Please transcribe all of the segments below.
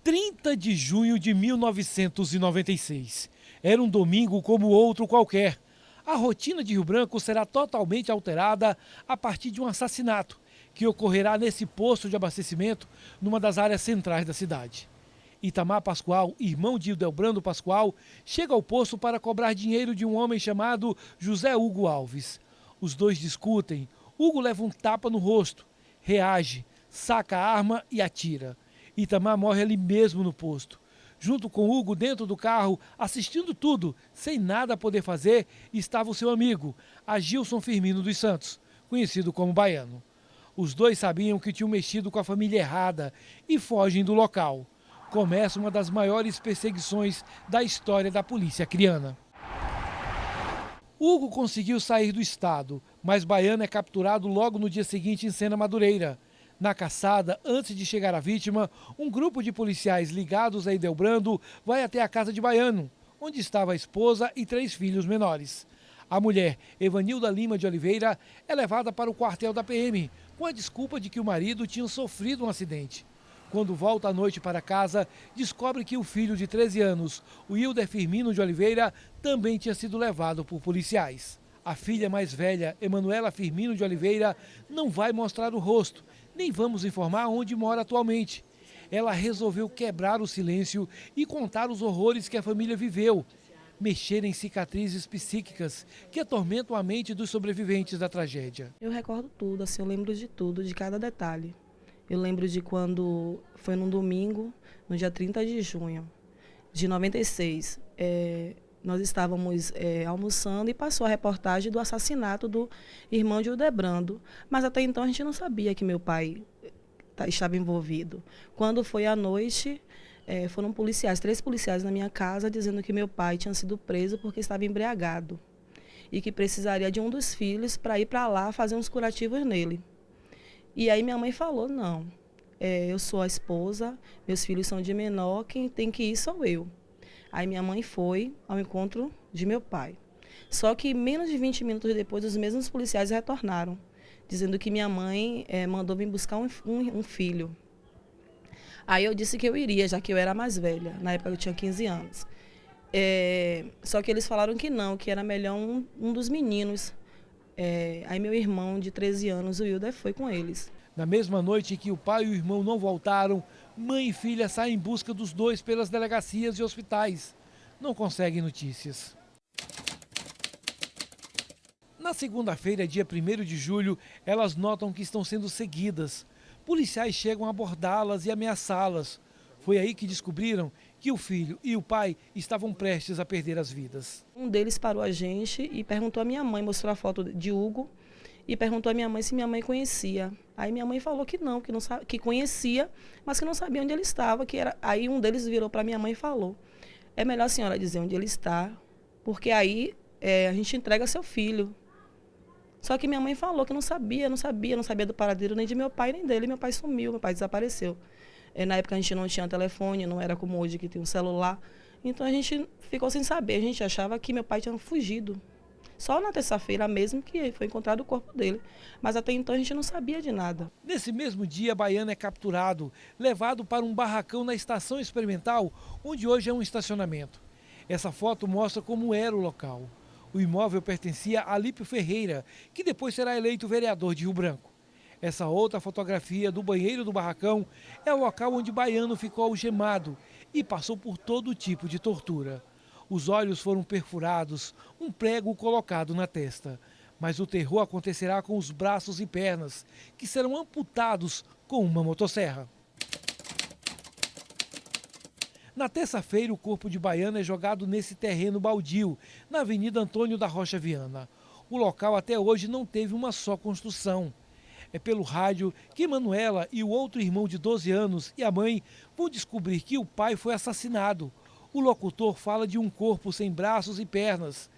30 de junho de 1996. Era um domingo como outro qualquer. A rotina de Rio Branco será totalmente alterada a partir de um assassinato que ocorrerá nesse posto de abastecimento numa das áreas centrais da cidade. Itamar Pascoal, irmão de Ildebrando Pascoal, chega ao posto para cobrar dinheiro de um homem chamado José Hugo Alves. Os dois discutem. Hugo leva um tapa no rosto, reage, saca a arma e atira. Itamar morre ali mesmo no posto. Junto com Hugo, dentro do carro, assistindo tudo, sem nada a poder fazer, estava o seu amigo, Agilson Firmino dos Santos, conhecido como Baiano. Os dois sabiam que tinham mexido com a família errada e fogem do local. Começa uma das maiores perseguições da história da polícia acreana. Hugo conseguiu sair do estado, mas Baiano é capturado logo no dia seguinte em Sena Madureira. Na caçada, antes de chegar à vítima, um grupo de policiais ligados a Ildebrando vai até a casa de Baiano, onde estava a esposa e 3 filhos menores. A mulher, Evanilda Lima de Oliveira, é levada para o quartel da PM, com a desculpa de que o marido tinha sofrido um acidente. Quando volta à noite para casa, descobre que o filho de 13 anos, o Hilder Firmino de Oliveira, também tinha sido levado por policiais. A filha mais velha, Emanuela Firmino de Oliveira, não vai mostrar o rosto, nem vamos informar onde mora atualmente. Ela resolveu quebrar o silêncio e contar os horrores que a família viveu, mexer em cicatrizes psíquicas que atormentam a mente dos sobreviventes da tragédia. Eu recordo tudo, assim, eu lembro de tudo, de cada detalhe. Eu lembro de quando foi num domingo, no dia 30 de junho de 96. Nós estávamos almoçando e passou a reportagem do assassinato do irmão de Ildebrando. Mas até então a gente não sabia que meu pai estava envolvido. Quando foi à noite, foram policiais, 3 policiais na minha casa, dizendo que meu pai tinha sido preso porque estava embriagado e que precisaria de um dos filhos para ir para lá fazer uns curativos nele. E aí minha mãe falou, não, eu sou a esposa, meus filhos são de menor, quem tem que ir sou eu. Aí minha mãe foi ao encontro de meu pai. Só que menos de 20 minutos depois, os mesmos policiais retornaram, dizendo que minha mãe mandou vir buscar um filho. Aí eu disse que eu iria, já que eu era mais velha, na época eu tinha 15 anos. Só que eles falaram que não, que era melhor um dos meninos. Aí meu irmão de 13 anos, o Hilder, foi com eles. Na mesma noite em que o pai e o irmão não voltaram, mãe e filha saem em busca dos dois pelas delegacias e hospitais. Não conseguem notícias. Na segunda-feira, dia 1º de julho, elas notam que estão sendo seguidas. Policiais chegam a abordá-las e ameaçá-las. Foi aí que descobriram que o filho e o pai estavam prestes a perder as vidas. Um deles parou a gente e perguntou à minha mãe, mostrou a foto de Hugo, e perguntou à minha mãe se minha mãe conhecia. Aí minha mãe falou que não, que conhecia, mas que não sabia onde ele estava. Aí um deles virou para minha mãe e falou, é melhor a senhora dizer onde ele está, porque aí a gente entrega seu filho. Só que minha mãe falou que não sabia do paradeiro nem de meu pai nem dele. Meu pai sumiu, meu pai desapareceu. Na época a gente não tinha telefone, não era como hoje que tem um celular. Então a gente ficou sem saber, a gente achava que meu pai tinha fugido. Só na terça-feira mesmo que foi encontrado o corpo dele. Mas até então a gente não sabia de nada. Nesse mesmo dia, Baiano é capturado, levado para um barracão na estação experimental, onde hoje é um estacionamento. Essa foto mostra como era o local. O imóvel pertencia a Alípio Ferreira, que depois será eleito vereador de Rio Branco. Essa outra fotografia do banheiro do barracão é o local onde Baiano ficou algemado e passou por todo tipo de tortura. Os olhos foram perfurados, um prego colocado na testa. Mas o terror acontecerá com os braços e pernas, que serão amputados com uma motosserra. Na terça-feira, o corpo de Baiano é jogado nesse terreno baldio, na Avenida Antônio da Rocha Viana. O local até hoje não teve uma só construção. É pelo rádio que Manuela e o outro irmão de 12 anos e a mãe vão descobrir que o pai foi assassinado. O locutor fala de um corpo sem braços e pernas.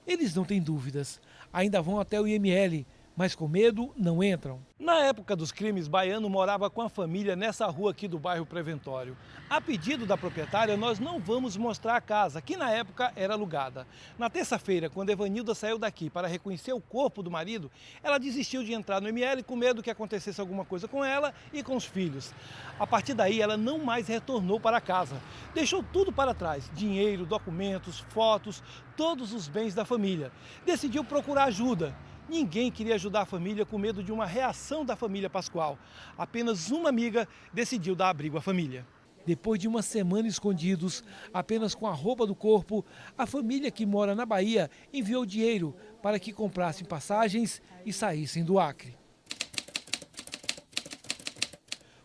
Eles não têm dúvidas. Ainda vão até o IML, mas com medo não entram. Na época dos crimes, Baiano morava com a família nessa rua aqui do bairro Preventório. A pedido da proprietária, nós não vamos mostrar a casa, que na época era alugada. Na terça-feira, quando Evanilda saiu daqui para reconhecer o corpo do marido, ela desistiu de entrar no ML com medo que acontecesse alguma coisa com ela e com os filhos. A partir daí, ela não mais retornou para casa. Deixou tudo para trás, dinheiro, documentos, fotos, todos os bens da família. Decidiu procurar ajuda. Ninguém queria ajudar a família com medo de uma reação da família Pascoal. Apenas uma amiga decidiu dar abrigo à família. Depois de uma semana escondidos, apenas com a roupa do corpo, a família que mora na Bahia enviou dinheiro para que comprassem passagens e saíssem do Acre.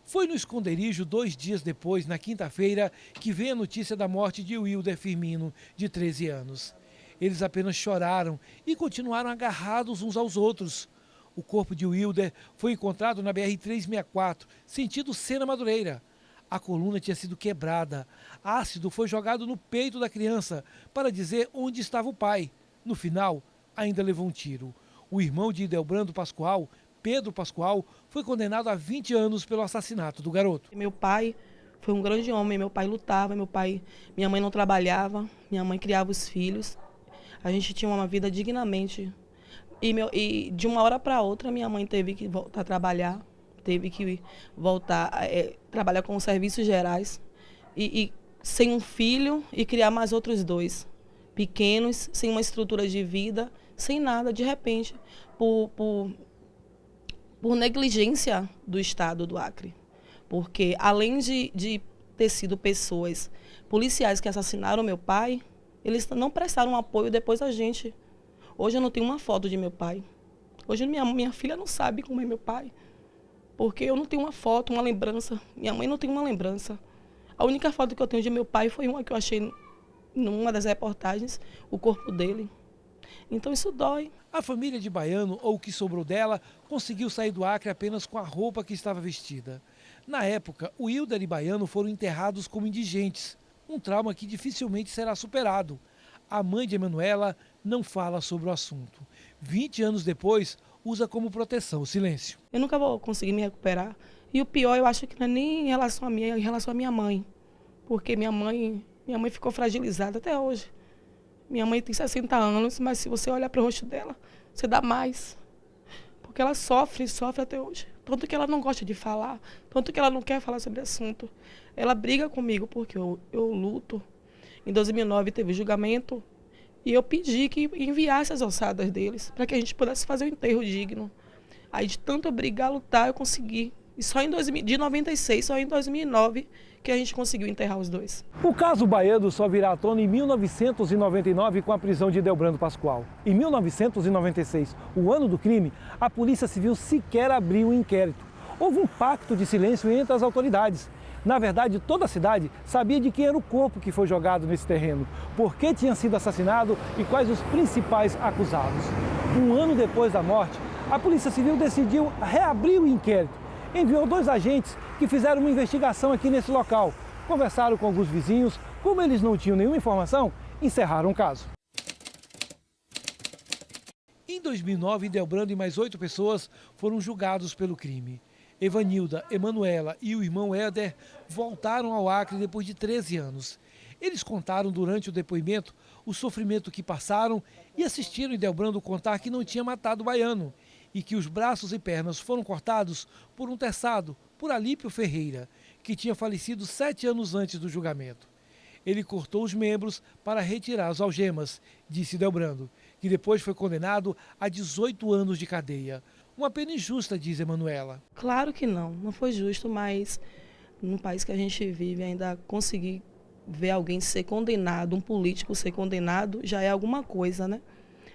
Foi no esconderijo 2 dias depois, na quinta-feira, que veio a notícia da morte de Wilder Firmino, de 13 anos. Eles apenas choraram e continuaram agarrados uns aos outros. O corpo de Wilder foi encontrado na BR-364, sentido Sena-Madureira. A coluna tinha sido quebrada. Ácido foi jogado no peito da criança para dizer onde estava o pai. No final, ainda levou um tiro. O irmão de Idelbrando Pascoal, Pedro Pascoal, foi condenado a 20 anos pelo assassinato do garoto. Meu pai foi um grande homem, meu pai lutava, minha mãe não trabalhava, minha mãe criava os filhos. A gente tinha uma vida dignamente. E de uma hora para outra, minha mãe teve que voltar a trabalhar, teve que voltar a trabalhar com os serviços gerais. E sem um filho e criar mais outros 2 pequenos, sem uma estrutura de vida, sem nada, de repente, por negligência do Estado do Acre. Porque além de ter sido pessoas policiais que assassinaram meu pai, eles não prestaram apoio depois a gente. Hoje eu não tenho uma foto de meu pai. Hoje minha filha não sabe como é meu pai. Porque eu não tenho uma foto, uma lembrança. Minha mãe não tem uma lembrança. A única foto que eu tenho de meu pai foi uma que eu achei numa das reportagens, o corpo dele. Então isso dói. A família de Baiano, ou o que sobrou dela, conseguiu sair do Acre apenas com a roupa que estava vestida. Na época, Wilder e Baiano foram enterrados como indigentes. Um trauma que dificilmente será superado. A mãe de Emanuela não fala sobre o assunto. 20 anos depois, usa como proteção o silêncio. Eu nunca vou conseguir me recuperar. E o pior, eu acho que não é nem em relação a mim, é em relação à minha mãe. Porque minha mãe ficou fragilizada até hoje. Minha mãe tem 60 anos, mas se você olhar para o rosto dela, você dá mais. Porque ela sofre até hoje. Tanto que ela não gosta de falar, tanto que ela não quer falar sobre o assunto. Ela briga comigo porque eu luto. Em 2009 teve julgamento e eu pedi que enviasse as ossadas deles para que a gente pudesse fazer um enterro digno. Aí de tanto eu brigar, lutar, eu consegui. E só de 96, só em 2009 que a gente conseguiu enterrar os 2. O caso Baiano só virá à tona em 1999 com a prisão de Idelbrando Pascoal. Em 1996, o ano do crime, a Polícia Civil sequer abriu um inquérito. Houve um pacto de silêncio entre as autoridades. Na verdade, toda a cidade sabia de quem era o corpo que foi jogado nesse terreno, por que tinha sido assassinado e quais os principais acusados. Um ano depois da morte, a Polícia Civil decidiu reabrir o inquérito. Enviou 2 agentes que fizeram uma investigação aqui nesse local. Conversaram com alguns vizinhos, como eles não tinham nenhuma informação, encerraram o caso. Em 2009, Idelbrando e mais 8 pessoas foram julgados pelo crime. Evanilda, Emanuela e o irmão Éder voltaram ao Acre depois de 13 anos. Eles contaram durante o depoimento o sofrimento que passaram e assistiram Idelbrando contar que não tinha matado o Baiano e que os braços e pernas foram cortados por um terçado, por Alípio Ferreira, que tinha falecido 7 anos antes do julgamento. Ele cortou os membros para retirar as algemas, disse Idelbrando, que depois foi condenado a 18 anos de cadeia. Uma pena injusta, diz Emanuela. Claro que não foi justo, mas no país que a gente vive, ainda conseguir ver alguém ser condenado, um político ser condenado, já é alguma coisa, né?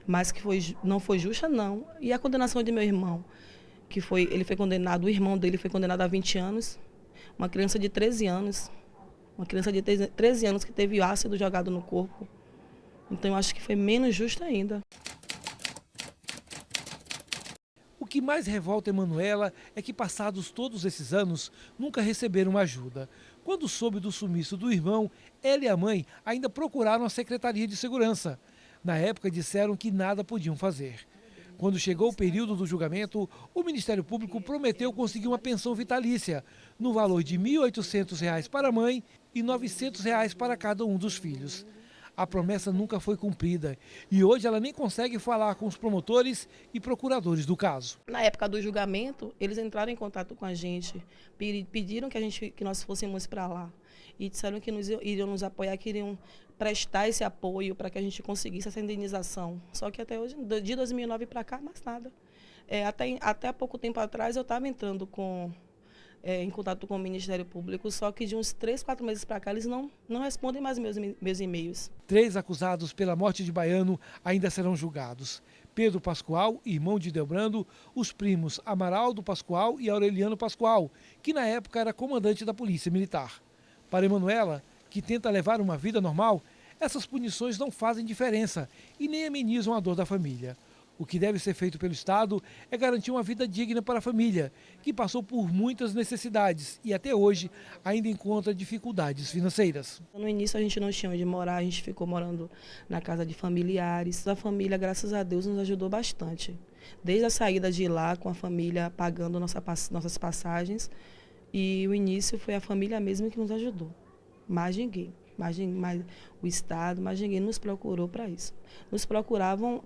Mas que não foi justa, não. E a condenação de meu irmão, ele foi condenado, o irmão dele foi condenado a 20 anos, uma criança de 13 anos, uma criança de 13 anos que teve ácido jogado no corpo. Então eu acho que foi menos justo ainda. O que mais revolta Emanuela é que, passados todos esses anos, nunca receberam uma ajuda. Quando soube do sumiço do irmão, ela e a mãe ainda procuraram a Secretaria de Segurança. Na época, disseram que nada podiam fazer. Quando chegou o período do julgamento, o Ministério Público prometeu conseguir uma pensão vitalícia, no valor de R$ 1.800 para a mãe e R$ 900 para cada um dos filhos. A promessa nunca foi cumprida e hoje ela nem consegue falar com os promotores e procuradores do caso. Na época do julgamento, eles entraram em contato com a gente, pediram que nós fôssemos para lá e disseram que iriam nos apoiar, que iriam prestar esse apoio para que a gente conseguisse essa indenização. Só que até hoje, de 2009 para cá, mais nada. Até há pouco tempo atrás eu estava entrando em contato com o Ministério Público, só que de uns 3, 4 meses para cá eles não respondem mais meus e-mails. 3 acusados pela morte de Baiano ainda serão julgados. Pedro Pascoal, irmão de Delbrando, os primos Amaraldo Pascoal e Aureliano Pascoal, que na época era comandante da Polícia Militar. Para Emanuela, que tenta levar uma vida normal, essas punições não fazem diferença e nem amenizam a dor da família. O que deve ser feito pelo Estado é garantir uma vida digna para a família, que passou por muitas necessidades e até hoje ainda encontra dificuldades financeiras. No início a gente não tinha onde morar, a gente ficou morando na casa de familiares. A família, graças a Deus, nos ajudou bastante. Desde a saída de lá, com a família pagando nossas passagens, e o início foi a família mesmo que nos ajudou. Mais ninguém. Mais o Estado, mas ninguém nos procurou para isso. Nos procuravam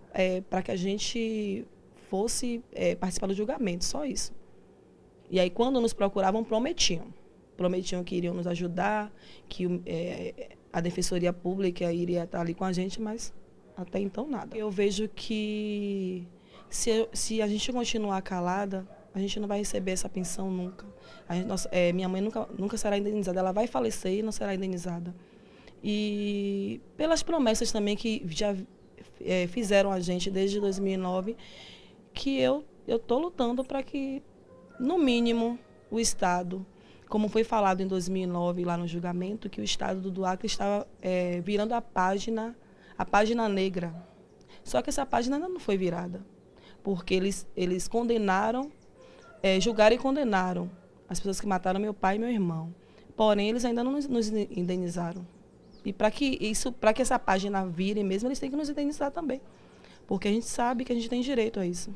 para que a gente fosse participar do julgamento, só isso. E aí, quando nos procuravam, prometiam que iriam nos ajudar, que a Defensoria Pública iria estar ali com a gente, mas até então nada. Eu vejo que se a gente continuar calada, a gente não vai receber essa pensão nunca. Minha mãe nunca será indenizada, ela vai falecer e não será indenizada. E pelas promessas também que já fizeram a gente desde 2009, que eu estou lutando para que, no mínimo, o Estado, como foi falado em 2009 lá no julgamento, que o Estado do Acre estava virando a página negra. Só que essa página ainda não foi virada, porque eles condenaram, julgaram e condenaram as pessoas que mataram meu pai e meu irmão. Porém, eles ainda não nos indenizaram. E para que essa página vire mesmo, eles têm que nos indenizar também. Porque a gente sabe que a gente tem direito a isso.